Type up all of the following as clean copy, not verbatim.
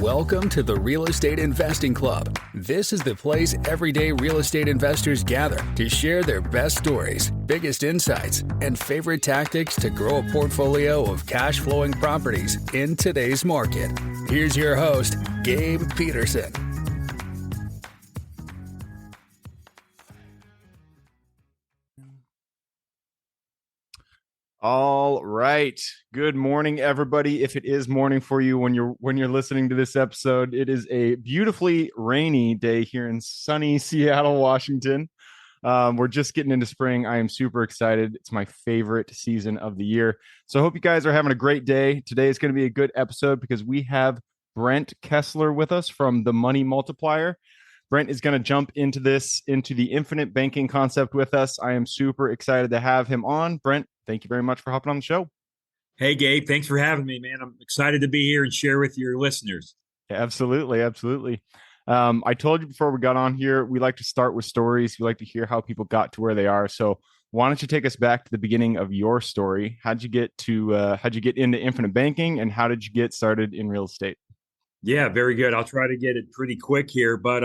Welcome to the Real Estate Investing Club. This is the place everyday real estate investors gather to share their best stories, biggest insights, and favorite tactics to grow a portfolio of cash flowing properties in today's market. Here's your host, Gabe Peterson. All right. Good morning, everybody. If it is morning for you when you're listening to this episode, it is a beautifully rainy day here in sunny Seattle, Washington. We're just getting into spring. I am super excited. It's my favorite season of the year. So I hope you guys are having a great day. Today is going to be a good episode because we have Brent Kesler with us from The Money Multiplier. Brent is going to jump into the infinite banking concept with us. I am super excited to have him on. Brent, thank you very much for hopping on the show. Hey, Gabe, thanks for having me, man. I'm excited to be here and share with your listeners. Absolutely. I told you before we got on here, we like to start with stories. We like to hear how people got to where they are. So why don't you take us back to the beginning of your story? How'd you get into infinite banking, and how did you get started in real estate? Yeah, very good. I'll try to get it pretty quick here. But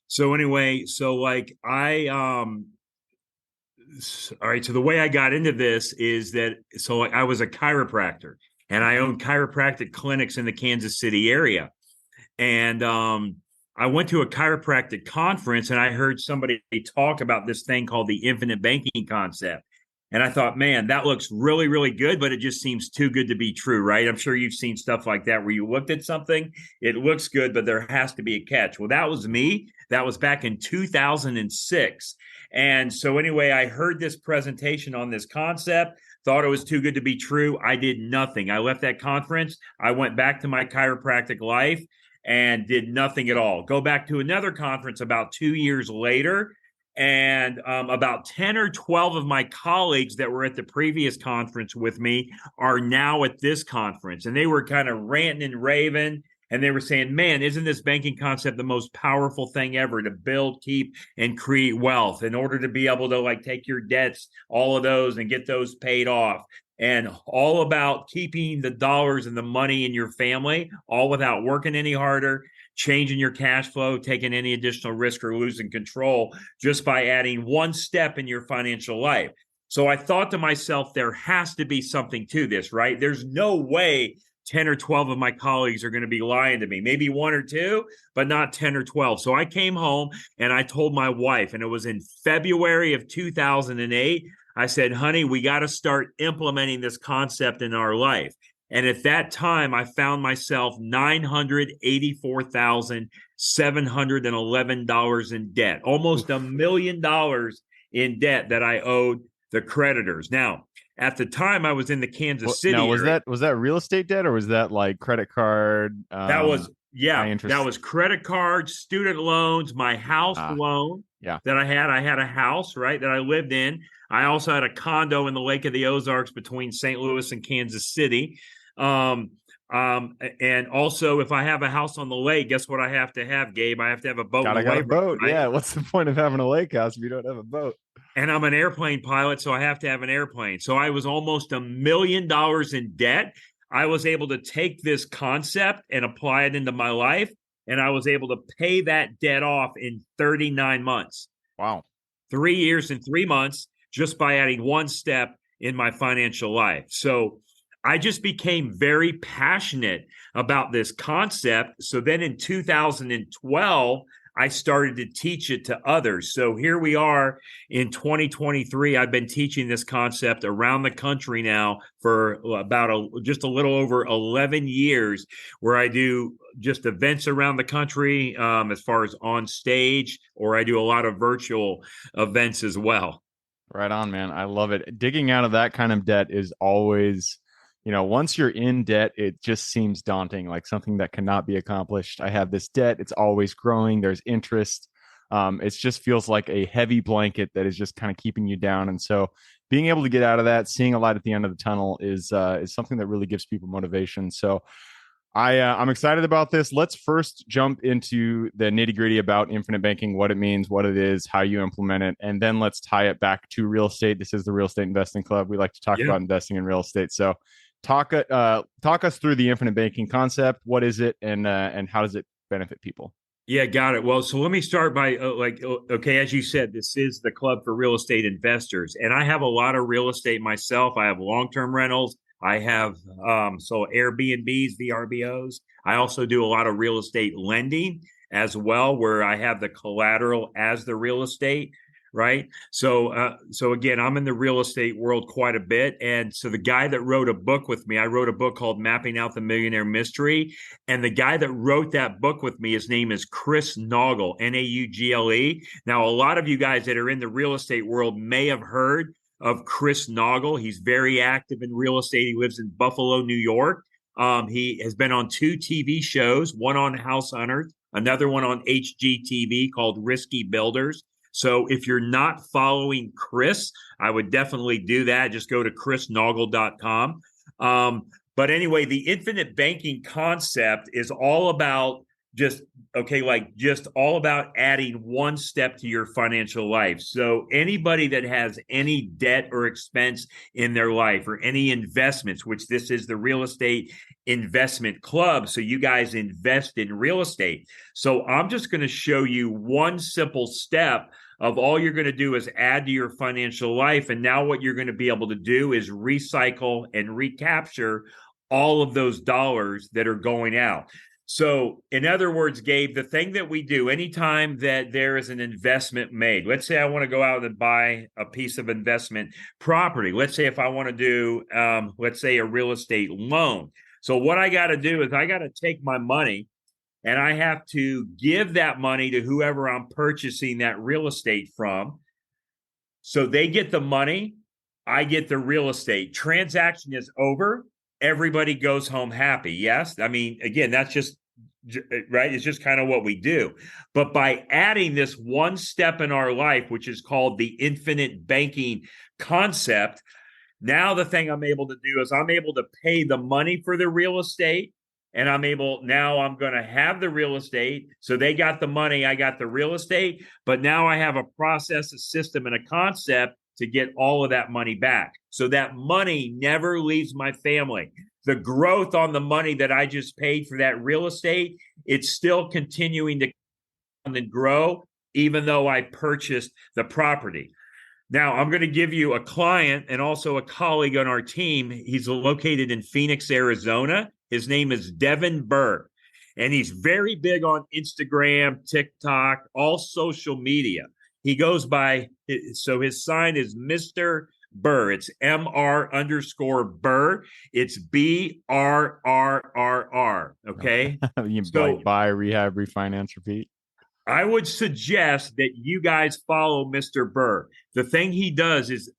so anyway, all right. So the way I got into this is that I was a chiropractor, and I owned chiropractic clinics in the Kansas City area. And I went to a chiropractic conference, and I heard somebody talk about this thing called the infinite banking concept. And I thought, man, that looks really, really good, but it just seems too good to be true, right? I'm sure you've seen stuff like that where you looked at something, it looks good, but there has to be a catch. Well, that was me. That was back in 2006. And so anyway, I heard this presentation on this concept, thought it was too good to be true. I did nothing. I left that conference. I went back to my chiropractic life and did nothing at all. Go back to another conference about 2 years later. And about 10 or 12 of my colleagues that were at the previous conference with me are now at this conference. And they were kind of ranting and raving. And they were saying, man, isn't this banking concept the most powerful thing ever to build, keep, and create wealth in order to be able to take your debts, all of those, and get those paid off. And all about keeping the dollars and the money in your family, all without working any harder, changing your cash flow, taking any additional risk, or losing control just by adding one step in your financial life. So I thought to myself, there has to be something to this, right? There's no way 10 or 12 of my colleagues are going to be lying to me, maybe one or two, but not 10 or 12. So I came home and I told my wife, and it was in February of 2008. I said, honey, we got to start implementing this concept in our life. And at that time, I found myself $984,711 in debt, almost $1 million in debt that I owed the creditors. Now, at the time, I was in the Kansas City area. Was that real estate debt, or was that like credit card? That was credit cards, student loans, my house loan that I had. I had a house, right, that I lived in. I also had a condo in the Lake of the Ozarks between St. Louis and Kansas City. And also, if I have a house on the lake, guess what I have to have, Gabe? I have to have a boat. I got a boat. Right? Yeah. What's the point of having a lake house if you don't have a boat? And I'm an airplane pilot, so I have to have an airplane. So I was almost $1 million in debt. I was able to take this concept and apply it into my life, and I was able to pay that debt off in 39 months. Wow. 3 years and 3 months just by adding one step in my financial life. So I just became very passionate about this concept. So then in 2012, I started to teach it to others. So here we are in 2023. I've been teaching this concept around the country now for about just a little over 11 years, where I do just events around the country as far as on stage, or I do a lot of virtual events as well. Right on, man. I love it. Digging out of that kind of debt is always, once you're in debt, it just seems daunting, like something that cannot be accomplished. I have this debt. It's always growing. There's interest. It just feels like a heavy blanket that is just kind of keeping you down. And so being able to get out of that, seeing a light at the end of the tunnel is something that really gives people motivation. So I'm excited about this. Let's first jump into the nitty gritty about infinite banking, what it means, what it is, how you implement it, and then let's tie it back to real estate. This is the Real Estate Investing Club. We like to talk about investing in real estate. So talk us through the infinite banking concept. What is it, and how does it benefit people? Yeah, got it. Well, so let me start by okay, as you said, this is the club for real estate investors, and I have a lot of real estate myself. I have long-term rentals. I have so Airbnbs, VRBOs. I also do a lot of real estate lending as well, where I have the collateral as the real estate. Right. So again, I'm in the real estate world quite a bit. And so the guy that wrote a book with me, I wrote a book called Mapping Out the Millionaire Mystery. And the guy that wrote that book with me, his name is Chris Naugle, Naugle. Now, a lot of you guys that are in the real estate world may have heard of Chris Naugle. He's very active in real estate. He lives in Buffalo, New York. He has been on 2 TV shows, one on House Hunters, another one on HGTV called Risky Builders. So if you're not following Chris, I would definitely do that. Just go to chrisnaugle.com. But anyway, the infinite banking concept is all about just all about adding one step to your financial life. So anybody that has any debt or expense in their life or any investments, which this is the real estate investment club. So you guys invest in real estate. So I'm just going to show you one simple step of all you're going to do is add to your financial life. And now what you're going to be able to do is recycle and recapture all of those dollars that are going out. So in other words, Gabe, the thing that we do anytime that there is an investment made, let's say I want to go out and buy a piece of investment property. Let's say if I want to do, let's say a real estate loan. So what I got to do is I got to take my money and I have to give that money to whoever I'm purchasing that real estate from. So they get the money, I get the real estate. Transaction is over. Everybody goes home happy. Yes. I mean, again, that's just right. It's just kind of what we do. But by adding this one step in our life, which is called the infinite banking concept, now the thing I'm able to do is I'm able to pay the money for the real estate. And I'm going to have the real estate. So they got the money, I got the real estate. But now I have a process, a system, and a concept to get all of that money back. So that money never leaves my family. The growth on the money that I just paid for that real estate, it's still continuing to grow, even though I purchased the property. Now, I'm going to give you a client and also a colleague on our team. He's located in Phoenix, Arizona. His name is Devin Burr, and he's very big on Instagram, TikTok, all social media. He goes by, so his sign is Mr. Burr. It's MR_Burr. It's BRRRR. Okay. You like buy, rehab, refinance, repeat. I would suggest that you guys follow Mr. Burr. The thing he does is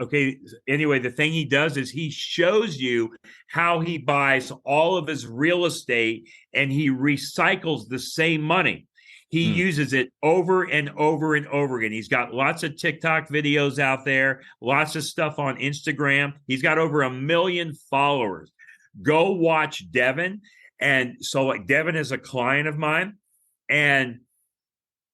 okay. Anyway, the thing he does is he shows you how he buys all of his real estate and he recycles the same money. He uses it over and over and over again. He's got lots of TikTok videos out there, lots of stuff on Instagram. He's got over 1 million followers. Go watch Devin. And so like Devin is a client of mine. And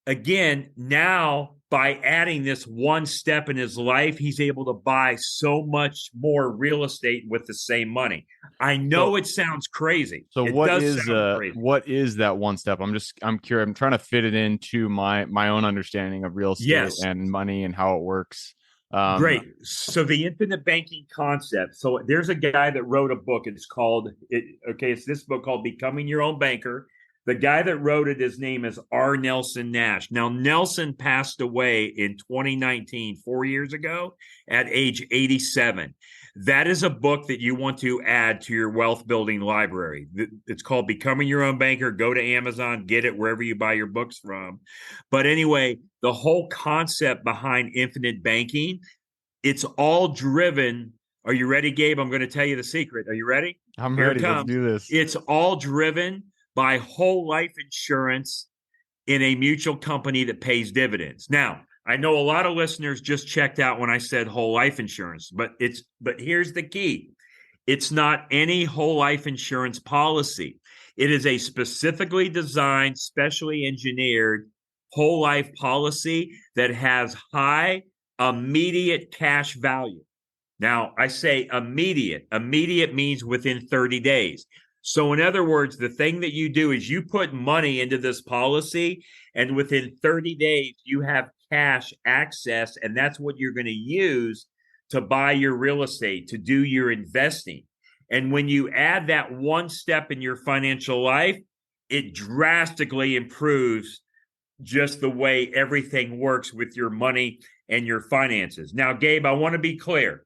again, now by adding this one step in his life, he's able to buy so much more real estate with the same money. I know it sounds crazy. So what is that one step? I'm curious. I'm trying to fit it into my own understanding of real estate and money and how it works. Great. So the infinite banking concept. So there's a guy that wrote a book. It's this book called Becoming Your Own Banker. The guy that wrote it, his name is R. Nelson Nash. Now, Nelson passed away in 2019, 4 years ago, at age 87. That is a book that you want to add to your wealth building library. It's called Becoming Your Own Banker. Go to Amazon, get it wherever you buy your books from. But anyway, the whole concept behind infinite banking, it's all driven. Are you ready, Gabe? I'm going to tell you the secret. Are you ready? I'm ready. Let's do this. It's all driven by whole life insurance in a mutual company that pays dividends. Now, I know a lot of listeners just checked out when I said whole life insurance, but here's the key. It's not any whole life insurance policy. It is a specifically designed, specially engineered whole life policy that has high immediate cash value. Now, I say immediate. Immediate means within 30 days. So, in other words, the thing that you do is you put money into this policy, and within 30 days, you have cash access, and that's what you're going to use to buy your real estate, to do your investing. And when you add that one step in your financial life, it drastically improves just the way everything works with your money and your finances. Now, Gabe, I want to be clear.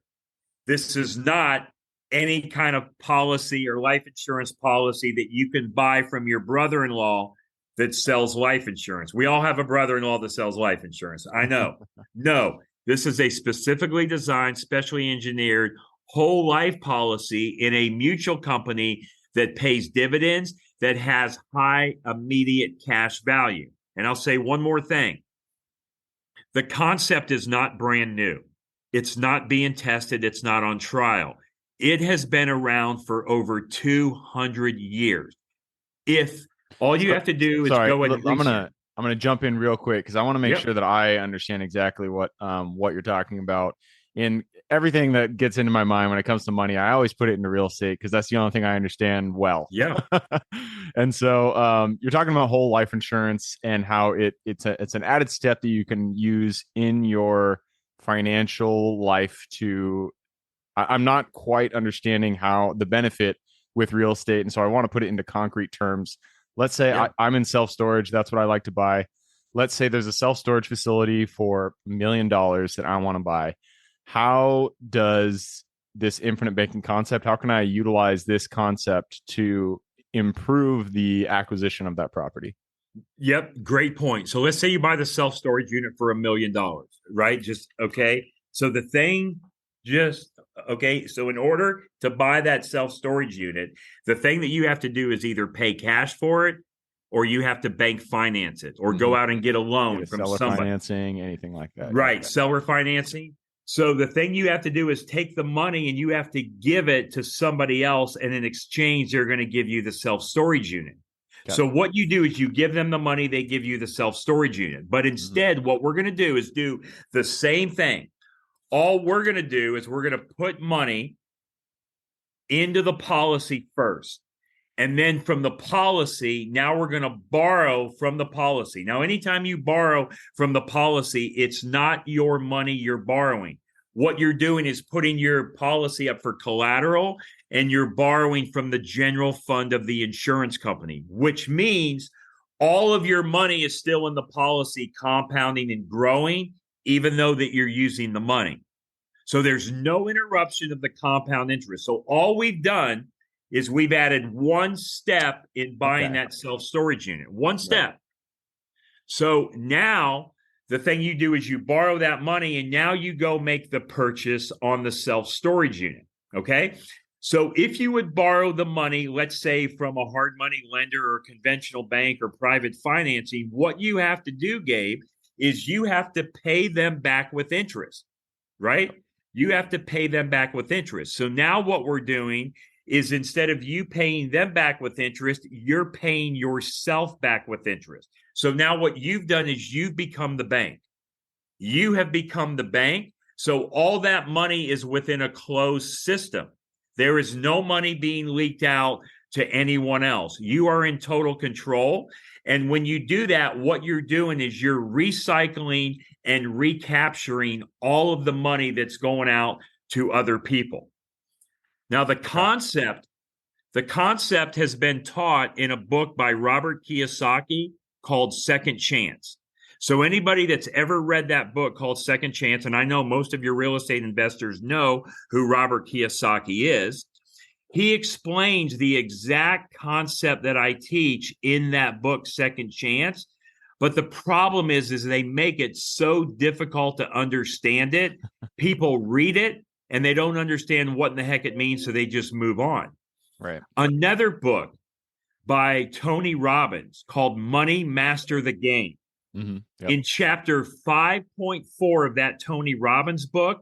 This is not any kind of policy or life insurance policy that you can buy from your brother-in-law that sells life insurance. We all have a brother-in-law that sells life insurance. I know. No, this is a specifically designed, specially engineered whole life policy in a mutual company that pays dividends, that has high immediate cash value. And I'll say one more thing. The concept is not brand new. It's not being tested. It's not on trial. It has been around for over 200 years. If all you have to do is go and I'm gonna jump in real quick because I want to make sure that I understand exactly what you're talking about. In everything that gets into my mind when it comes to money, I always put it into real estate because that's the only thing I understand well. Yeah. And so you're talking about whole life insurance and how it's an added step that you can use in your financial life to. I'm not quite understanding how the benefit with real estate, and so I want to put it into concrete terms. Let's say I'm in self-storage. That's what I like to buy. Let's say there's a self-storage facility for $1 million that I want to buy. How does this infinite banking concept, how can I utilize this concept to improve the acquisition of that property? Yep, great point. So let's say you buy the self-storage unit for $1 million, right? So the thing so in order to buy that self-storage unit, the thing that you have to do is either pay cash for it, or you have to bank finance it, or go out and get a loan from seller somebody. Financing, anything like that. Right, okay. Seller financing. So the thing you have to do is take the money and you have to give it to somebody else, and in exchange, they're going to give you the self-storage unit. So what you do is you give them the money, they give you the self-storage unit. But instead, what we're going to do is do the same thing. All we're going to do is we're going to put money into the policy first. And then from the policy, now we're going to borrow from the policy. Now, anytime you borrow from the policy, it's not your money you're borrowing. What you're doing is putting your policy up for collateral, and you're borrowing from the general fund of the insurance company, which means all of your money is still in the policy, compounding and growing, even though that you're using the money. So there's no interruption of the compound interest. So all we've done is we've added one step in buying that self-storage unit, one step. Right. So now the thing you do is you borrow that money, and now you go make the purchase on the self-storage unit, okay? So if you would borrow the money, let's say from a hard money lender or conventional bank or private financing, what you have to do, Gabe, is you have to pay them back with interest, right? You have to pay them back with interest. So now what we're doing is instead of you paying them back with interest, you're paying yourself back with interest. So now what you've done is you've become the bank. You have become the bank. So all that money is within a closed system. There is no money being leaked out to anyone else. You are in total control. And when you do that, what you're doing is you're recycling and recapturing all of the money that's going out to other people. Now, the concept has been taught in a book by Robert Kiyosaki called Second Chance. So anybody that's ever read that book called Second Chance, and I know most of your real estate investors know who Robert Kiyosaki is, he explains the exact concept that I teach in that book, Second Chance. But the problem is they make it so difficult to understand it. People read it and they don't understand what in the heck it means, so they just move on. Right. Another book by Tony Robbins called Money Master the Game. Mm-hmm. Yep. In chapter 5.4 of that Tony Robbins book,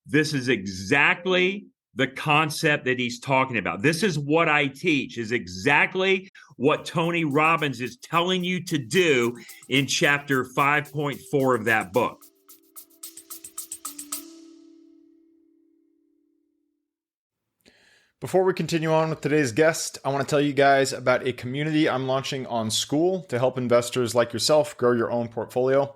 this is exactly the concept that he's talking about. This is what I teach, is exactly what Tony Robbins is telling you to do in chapter 5.4 of that book. Before we continue on with today's guest, I want to tell you guys about a community I'm launching on School to help investors like yourself grow your own portfolio.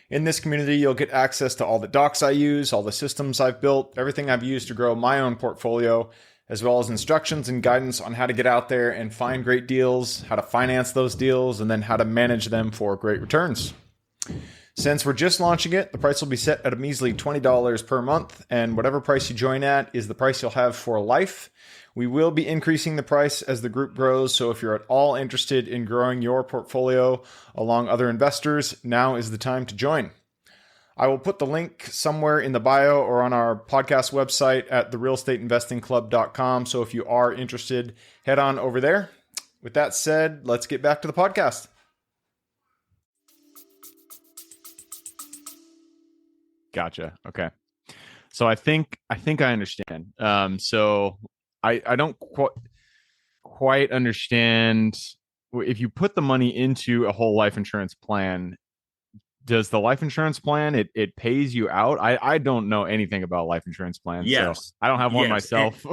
In this community, you'll get access to all the docs I use, all the systems I've built, everything I've used to grow my own portfolio, as well as instructions and guidance on how to get out there and find great deals, how to finance those deals, and then how to manage them for great returns. Since we're just launching it, the price will be set at a measly $20 per month, and whatever price you join at is the price you'll have for life. We will be increasing the price as the group grows, so if you're at all interested in growing your portfolio along other investors, now is the time to join. I will put the link somewhere in the bio or on our podcast website at therealestateinvestingclub.com, so if you are interested, head on over there. With that said, let's get back to the podcast. Gotcha. Okay. So I think I understand. So I don't quite understand, if you put the money into a whole life insurance plan, does the life insurance plan, it pays you out? I don't know anything about life insurance plans. Yes. So I don't have one myself.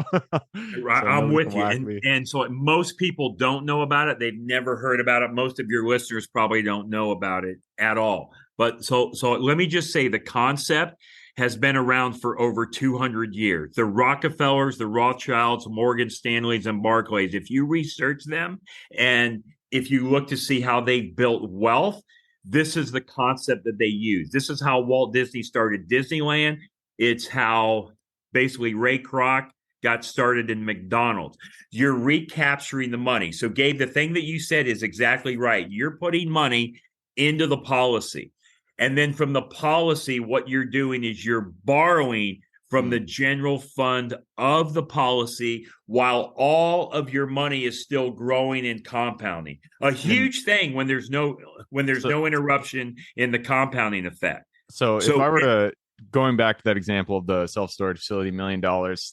I'm with you. And so most people don't know about it. They've never heard about it. Most of your listeners probably don't know about it at all. But so let me just say the concept has been around for over 200 years. The Rockefellers, the Rothschilds, Morgan Stanleys, and Barclays, if you research them and if you look to see how they built wealth, this is the concept that they use. This is how Walt Disney started Disneyland. It's how basically Ray Kroc got started in McDonald's. You're recapturing the money. So Gabe, the thing that you said is exactly right. You're putting money into the policy. And then from the policy, what you're doing is you're borrowing from the general fund of the policy while all of your money is still growing and compounding. A huge thing when there's no interruption in the compounding effect. So if I were to, going back to that example of the self-storage facility, $1 million,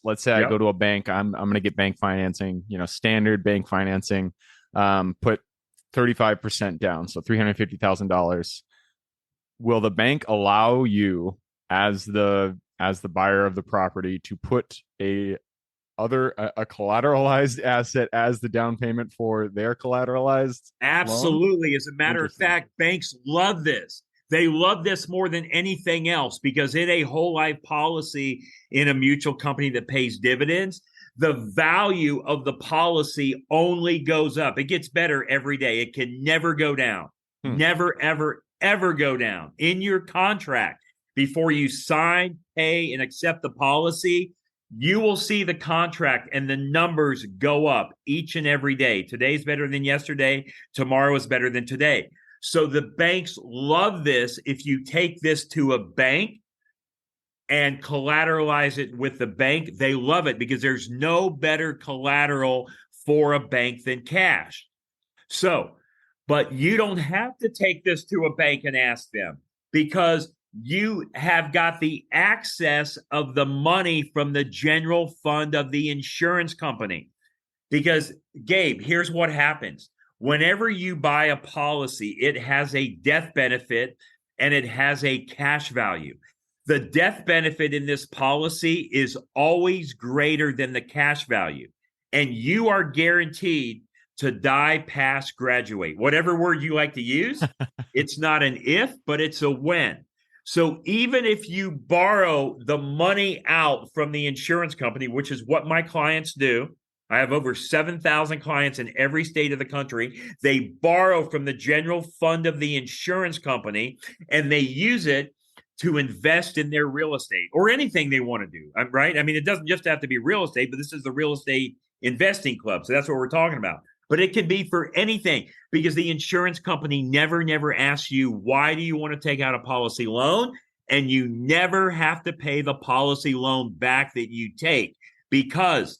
let's say I go to a bank, I'm going to get bank financing, standard bank financing, put 35% down, so $350,000. Will the bank allow you as the buyer of the property to put a collateralized asset as the down payment for their collateralized Absolutely. loan? As a matter of fact, banks love this. They love this more than anything else because in a whole life policy in a mutual company that pays dividends, the value of the policy only goes up. It gets better every day. It can never go down. Never, ever go down. In your contract, before you sign, pay, and accept the policy, you will see the contract and the numbers go up each and every day. Today's better than yesterday. Tomorrow is better than today. So the banks love this. If you take this to a bank and collateralize it with the bank, they love it because there's no better collateral for a bank than cash. But you don't have to take this to a bank and ask them because you have got the access of the money from the general fund of the insurance company. Because, Gabe, here's what happens. Whenever you buy a policy, it has a death benefit and it has a cash value. The death benefit in this policy is always greater than the cash value. And you are guaranteed to die, pass, graduate, whatever word you like to use. It's not an if, but it's a when. So even if you borrow the money out from the insurance company, which is what my clients do, I have over 7,000 clients in every state of the country. They borrow from the general fund of the insurance company and they use it to invest in their real estate or anything they want to do, right? I mean, it doesn't just have to be real estate, but this is the real estate investing club. So that's what we're talking about. But it can be for anything because the insurance company never asks you, why do you want to take out a policy loan? And you never have to pay the policy loan back that you take because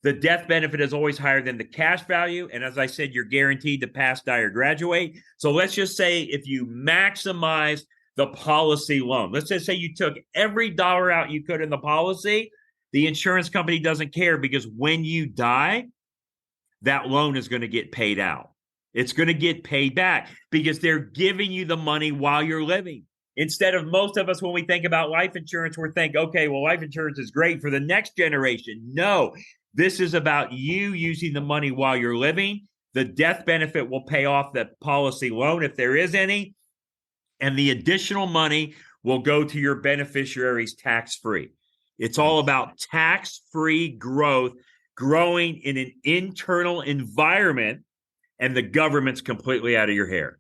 the death benefit is always higher than the cash value. And as I said, you're guaranteed to pass, die, or graduate. So let's just say if you maximize the policy loan, let's just say you took every dollar out you could in the policy, the insurance company doesn't care because when you die, that loan is going to get paid out. It's going to get paid back because they're giving you the money while you're living. Instead of most of us, when we think about life insurance, we're thinking, okay, well, life insurance is great for the next generation. No, This is about you using the money while you're living. The death benefit will pay off that policy loan if there is any, and the additional money will go to your beneficiaries tax-free. It's all about tax-free growth, growing in an internal environment, and the government's completely out of your hair.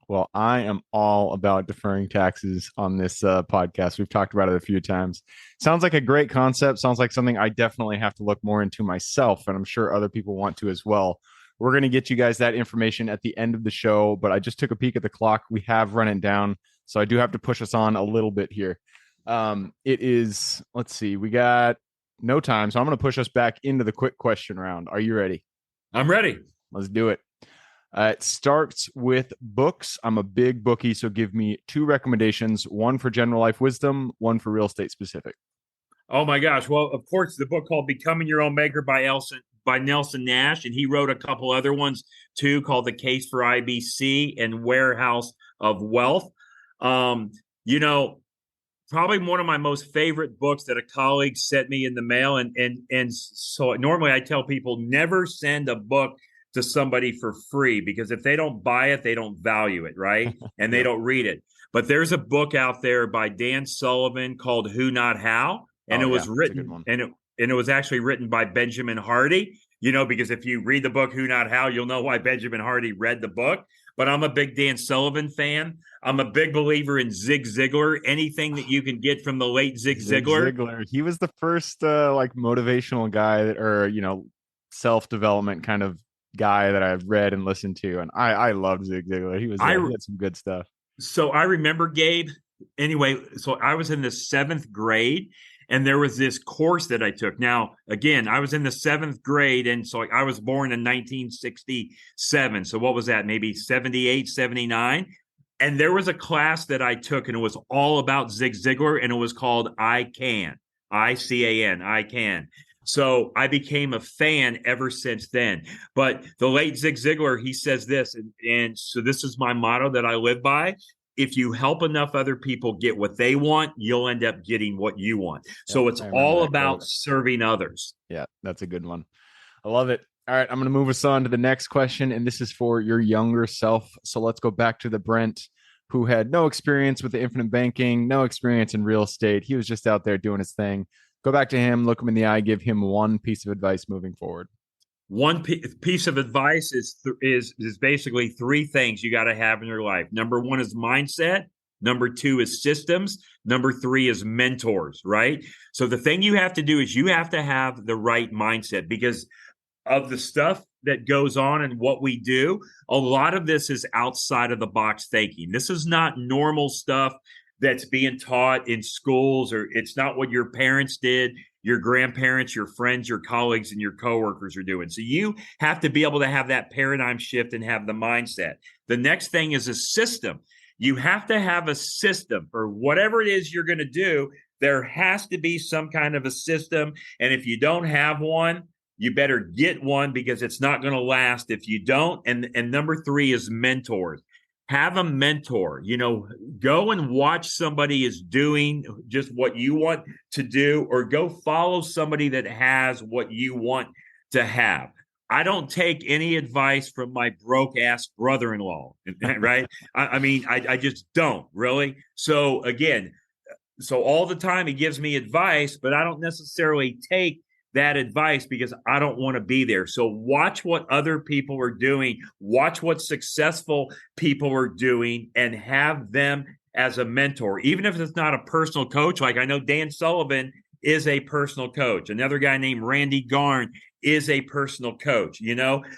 Well, I am all about deferring taxes on this podcast. We've talked about it a few times. Sounds like a great concept. Sounds like something I definitely have to look more into myself, and I'm sure other people want to as well. We're going to get you guys that information at the end of the show, but I just took a peek at the clock. We have run it down, so I do have to push us on a little bit here. It is, let's see, we got no time, so I'm going to push us back into the quick question round. Are you ready? I'm ready. Let's do it. It starts with books. I'm a big bookie, so give me 2 recommendations, one for general life wisdom, one for real estate specific. Oh my gosh. Well, of course, the book called Becoming Your Own Maker by Nelson Nash, and he wrote a couple other ones too, called The Case for IBC and Warehouse of Wealth. You know, probably one of my most favorite books that a colleague sent me in the mail. And so normally I tell people never send a book to somebody for free, because if they don't buy it, they don't value it, right? And they don't read it. But there's a book out there by Dan Sullivan called Who Not How, and it was written, and it was actually written by Benjamin Hardy. You know, because if you read the book Who Not How, you'll know why Benjamin Hardy read the book. But I'm a big Dan Sullivan fan. I'm a big believer in Zig Ziglar. Anything that you can get from the late Zig Ziglar. He was the first like motivational guy or self-development kind of guy that I've read and listened to, and I loved Zig Ziglar. He had some good stuff. So I remember, Gabe, anyway, so I was in the 7th grade, and there was this course that I took. Now, again, I was in the 7th grade, and so I was born in 1967. So what was that? Maybe 78, 79. And there was a class that I took, and it was all about Zig Ziglar, and it was called I Can, I-C-A-N, I Can. So I became a fan ever since then. But the late Zig Ziglar, he says this, and so this is my motto that I live by. If you help enough other people get what they want, you'll end up getting what you want. So it's all about serving others. Yeah, that's a good one. I love it. All right, I'm going to move us on to the next question, and this is for your younger self. So let's go back to the Brent who had no experience with the infinite banking, no experience in real estate. He was just out there doing his thing. Go back to him, look him in the eye, give him one piece of advice moving forward. One piece of advice is basically 3 things you got to have in your life. Number 1 is mindset. Number 2 is systems. Number 3 is mentors, right? So the thing you have to do is you have to have the right mindset, because of the stuff that goes on and what we do. A lot of this is outside of the box thinking. This is not normal stuff that's being taught in schools, or it's not what your parents did, your grandparents, your friends, your colleagues, and your coworkers are doing. So you have to be able to have that paradigm shift and have the mindset. The next thing is a system. You have to have a system for whatever it is you're going to do. There has to be some kind of a system. And if you don't have one, you better get one, because it's not going to last if you don't. And number 3 is mentors. Have a mentor. Go and watch somebody is doing just what you want to do, or go follow somebody that has what you want to have. I don't take any advice from my broke ass brother-in-law, right? I just don't really. So again, all the time he gives me advice, but I don't necessarily take that advice because I don't want to be there. So watch what other people are doing, watch what successful people are doing, and have them as a mentor. Even if it's not a personal coach, like I know Dan Sullivan is a personal coach. Another guy named Randy Garn is a personal coach,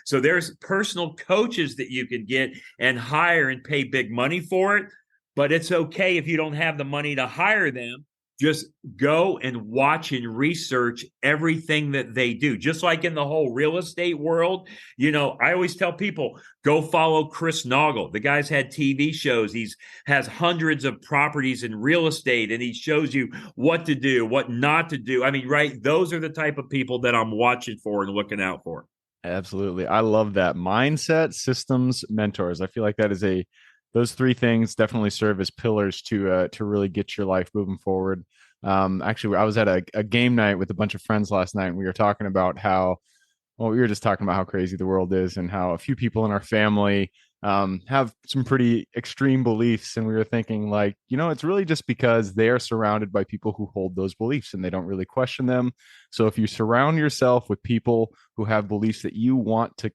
So there's personal coaches that you can get and hire and pay big money for it. But it's okay if you don't have the money to hire them. Just go and watch and research everything that they do. Just like in the whole real estate world, I always tell people, go follow Chris Naugle. The guy's had TV shows. He's has hundreds of properties in real estate, and he shows you what to do, what not to do. Right? Those are the type of people that I'm watching for and looking out for. Absolutely. I love that. Mindset, systems, mentors. I feel like that is those 3 things definitely serve as pillars to really get your life moving forward. Actually, I was at a game night with a bunch of friends last night, and we were talking about how, well, we were just talking about how crazy the world is and how a few people in our family have some pretty extreme beliefs. And we were thinking, like, it's really just because they are surrounded by people who hold those beliefs and they don't really question them. So if you surround yourself with people who have beliefs that you want to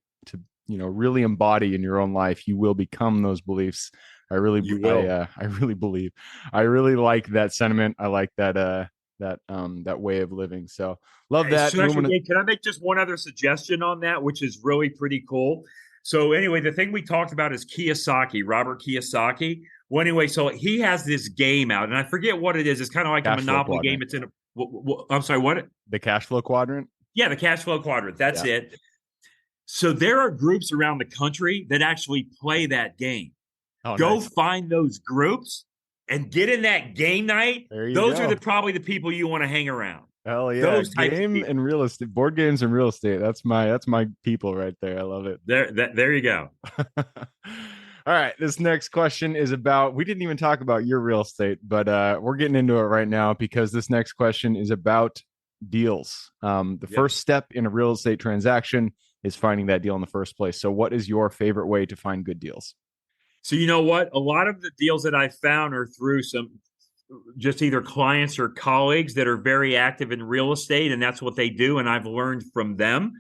really embody in your own life, you will become those beliefs. You will. I really believe. I really like that sentiment. I like that way of living. So love that. So actually, can I make just one other suggestion on that, which is really pretty cool? So anyway, the thing we talked about is Kiyosaki, Robert Kiyosaki. Well, anyway, so he has this game out, and I forget what it is. It's kind of like a Monopoly game. It's in a. I'm sorry, what? The cash flow quadrant. Yeah, the cash flow quadrant. That's Yeah. it. So there are groups around the country that actually play that game. Oh, Go nice. find those groups and get in that game night. Those are probably the people you want to hang around. Hell yeah. Those Game and real estate, board games and real estate. That's my people right there. I love it. There you go. All right. This next question is about, we didn't even talk about your real estate, but we're getting into it right now because this next question is about deals. The first step in a real estate transaction is finding that deal in the first place. So what is your favorite way to find good deals? So you know what? A lot of the deals that I found are through some just either clients or colleagues that are very active in real estate, and that's what they do. And I've learned from them.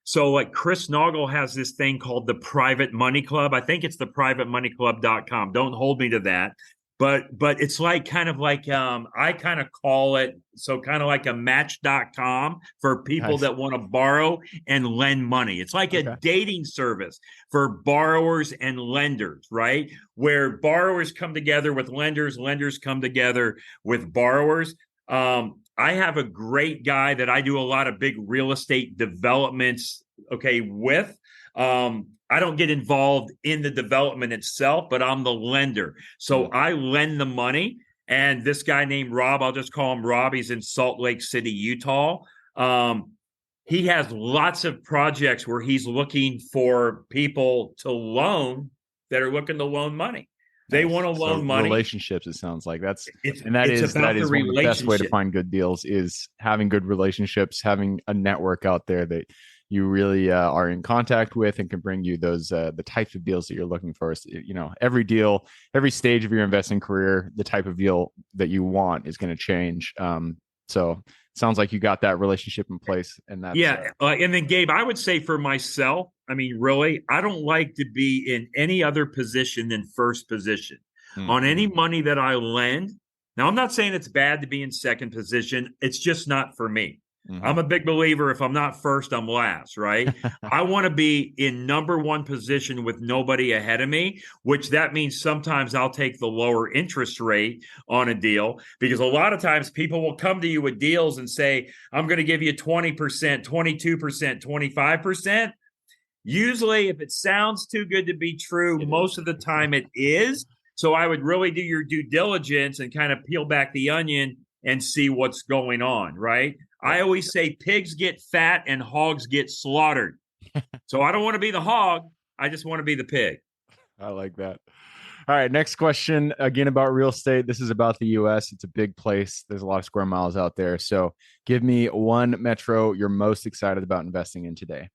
So like Chris Naugle has this thing called the Private Money Club. I think it's the privatemoneyclub.com. Don't hold me to that. But it's like kind of like I kind of call it so kind of like a match.com for people that want to borrow and lend money. It's like a dating service for borrowers and lenders, right? Where borrowers come together with lenders, lenders come together with borrowers. I have a great guy that I do a lot of big real estate developments, with. I don't get involved in the development itself, but I'm the lender. So I lend the money. And this guy named Rob, I'll just call him Rob. He's in Salt Lake City, Utah. He has lots of projects where he's looking for people to loan that are looking to loan money. They want to loan money. Relationships, it sounds like that is one of the best way to find good deals is having good relationships, having a network out there that you really are in contact with and can bring you those the types of deals that you're looking for. Every deal, every stage of your investing career, the type of deal that you want is going to change. So it sounds like you got that relationship in place, and that's and then Gabe, I would say for myself, I mean, really, I don't like to be in any other position than first position on any money that I lend. Now, I'm not saying it's bad to be in second position. It's just not for me. I'm a big believer if I'm not first, I'm last, right? I want to be in number one position with nobody ahead of me, which that means sometimes I'll take the lower interest rate on a deal because a lot of times people will come to you with deals and say, I'm going to give you 20%, 22%, 25%. Usually, if it sounds too good to be true, most of the time it is. So I would really do your due diligence and kind of peel back the onion and see what's going on, right? I always say pigs get fat and hogs get slaughtered. So I don't want to be the hog. I just want to be the pig. I like that. All right. Next question, again, about real estate. This is about the U.S. It's a big place. There's a lot of square miles out there. So give me one metro you're most excited about investing in today.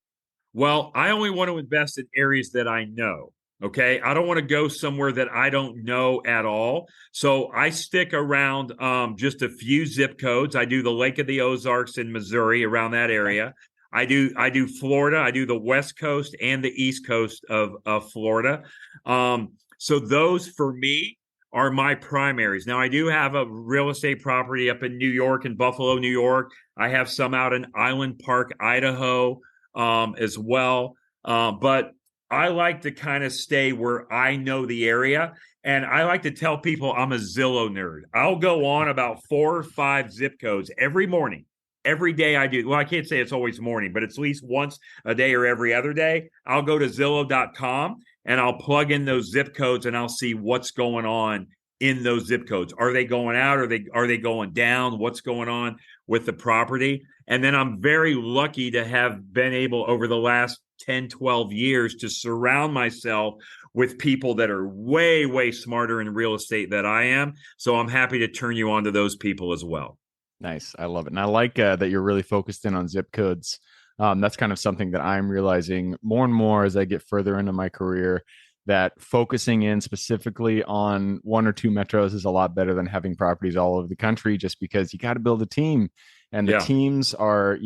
Well, I only want to invest in areas that I know. Okay. I don't want to go somewhere that I don't know at all. So I stick around just a few zip codes. I do the Lake of the Ozarks in Missouri, around that area. I do Florida. I do the West Coast and the East Coast of Florida. So those for me are my primaries. Now I do have a real estate property up in New York, in Buffalo, New York. I have some out in Island Park, Idaho, as well. But I like to kind of stay where I know the area. And I like to tell people I'm a Zillow nerd. I'll go on about 4 or 5 zip codes every morning. Every day I do. Well, I can't say it's always morning, but it's at least once a day or every other day. I'll go to Zillow.com and I'll plug in those zip codes and I'll see what's going on in those zip codes. Are they going out? Are they going down? What's going on with the property? And then I'm very lucky to have been able over the last 10, 12 years to surround myself with people that are way, way smarter in real estate than I am. So I'm happy to turn you on to those people as well. Nice. I love it. And I like that you're really focused in on zip codes. That's kind of something that I'm realizing more and more as I get further into my career, that focusing in specifically on one or two metros is a lot better than having properties all over the country, just because you got to build a team, and the teams are,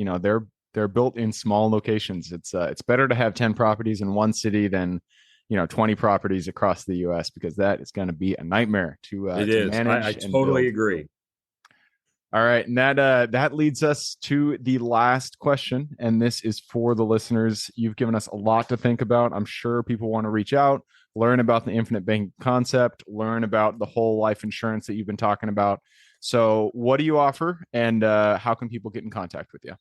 they're built in small locations. It's better to have 10 properties in one city than 20 properties across the US, because that is going to be a nightmare to manage. I totally agree. All right, and that leads us to the last question, and this is for the listeners. You've given us a lot to think about. I'm sure people want to reach out, learn about the infinite bank concept, learn about the whole life insurance that you've been talking about. So what do you offer, and how can people get in contact with you?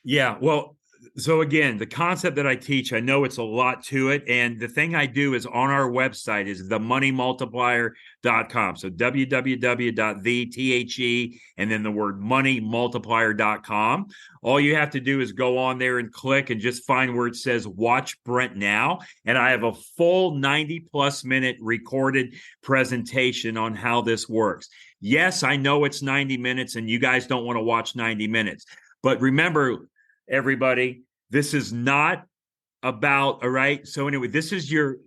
Yeah, well, so again, the concept that I teach, I know it's a lot to it. And the thing I do is on our website is themoneymultiplier.com. So www.the and then the word moneymultiplier.com. All you have to do is go on there and click and just find where it says watch Brent now. And I have a full 90 plus minute recorded presentation on how this works. Yes, I know it's 90 minutes and you guys don't want to watch 90 minutes. But remember, everybody, this is not about, all right. So anyway, this is your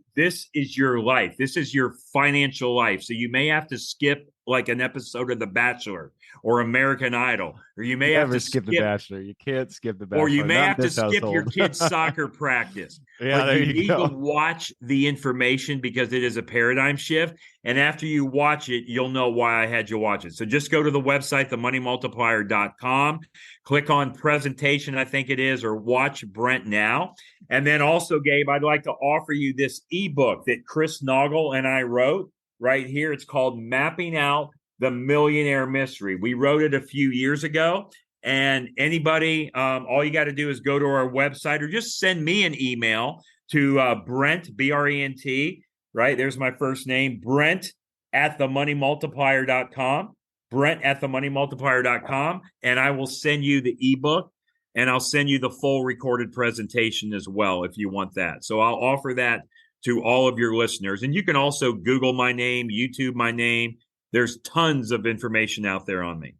life. This is your financial life. So you may have to skip like an episode of The Bachelor or American Idol, or you may have to skip The Bachelor. You can't skip The Bachelor. Or you may have to skip your kid's soccer practice. Yeah, there you need go. to watch the information because it is a paradigm shift. And after you watch it, you'll know why I had you watch it. So just go to the website, themoneymultiplier.com, click on presentation, I think it is, or watch Brent now. And then also, Gabe, I'd like to offer you this ebook that Chris Noggle and I wrote right here. It's called Mapping Out the Millionaire Mystery. We wrote it a few years ago. And anybody, all you got to do is go to our website or just send me an email to Brent, B-R-E-N-T, right? There's my first name, Brent at themoneymultiplier.com, Brent at themoneymultiplier.com. And I will send you the ebook, and I'll send you the full recorded presentation as well if you want that. So I'll offer that to all of your listeners. And you can also Google my name, YouTube my name. There's tons of information out there on me.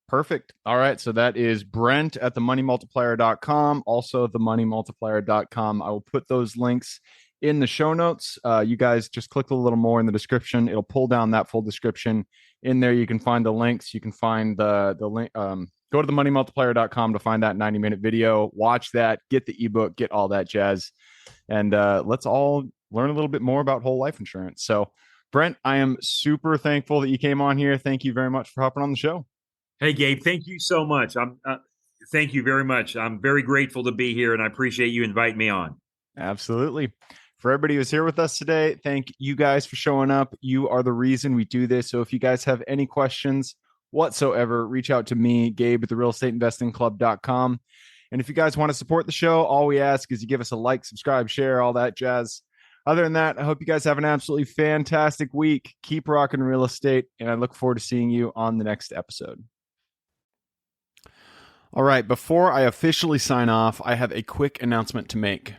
Perfect. All right. So that is Brent at themoneymultiplier.com. Also themoneymultiplier.com. I will put those links in the show notes. You guys just click a little more in the description. It'll pull down that full description. In there, you can find the links. You can find the link. Go to themoneymultiplier.com to find that 90-minute video. Watch that. Get the ebook. Get all that jazz. And let's all learn a little bit more about whole life insurance. So, Brent, I am super thankful that you came on here. Thank you very much for hopping on the show. Hey, Gabe, thank you so much. Thank you very much. I'm very grateful to be here, and I appreciate you inviting me on. Absolutely. For everybody who's here with us today, thank you guys for showing up. You are the reason we do this. So if you guys have any questions whatsoever, reach out to me, Gabe at therealestateinvestingclub.com. And if you guys want to support the show, all we ask is you give us a like, subscribe, share, all that jazz. Other than that, I hope you guys have an absolutely fantastic week. Keep rocking real estate, and I look forward to seeing you on the next episode. All right, before I officially sign off, I have a quick announcement to make.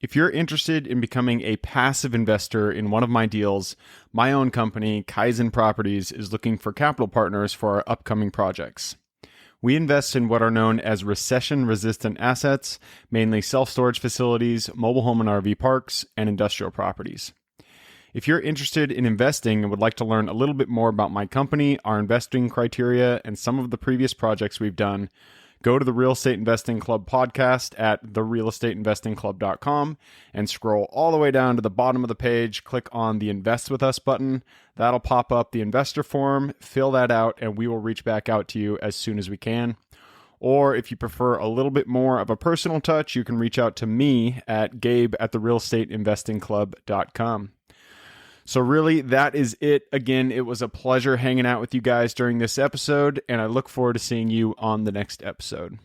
If you're interested in becoming a passive investor in one of my deals, my own company, Kaizen Properties, is looking for capital partners for our upcoming projects. We invest in what are known as recession-resistant assets, mainly self-storage facilities, mobile home and RV parks, and industrial properties. If you're interested in investing and would like to learn a little bit more about my company, our investing criteria, and some of the previous projects we've done, go to the Real Estate Investing Club podcast at therealestateinvestingclub.com and scroll all the way down to the bottom of the page. Click on the Invest With Us button. That'll pop up the investor form. Fill that out, and we will reach back out to you as soon as we can. Or if you prefer a little bit more of a personal touch, you can reach out to me at Gabe at therealestateinvestingclub.com. So really, that is it. Again, it was a pleasure hanging out with you guys during this episode, and I look forward to seeing you on the next episode.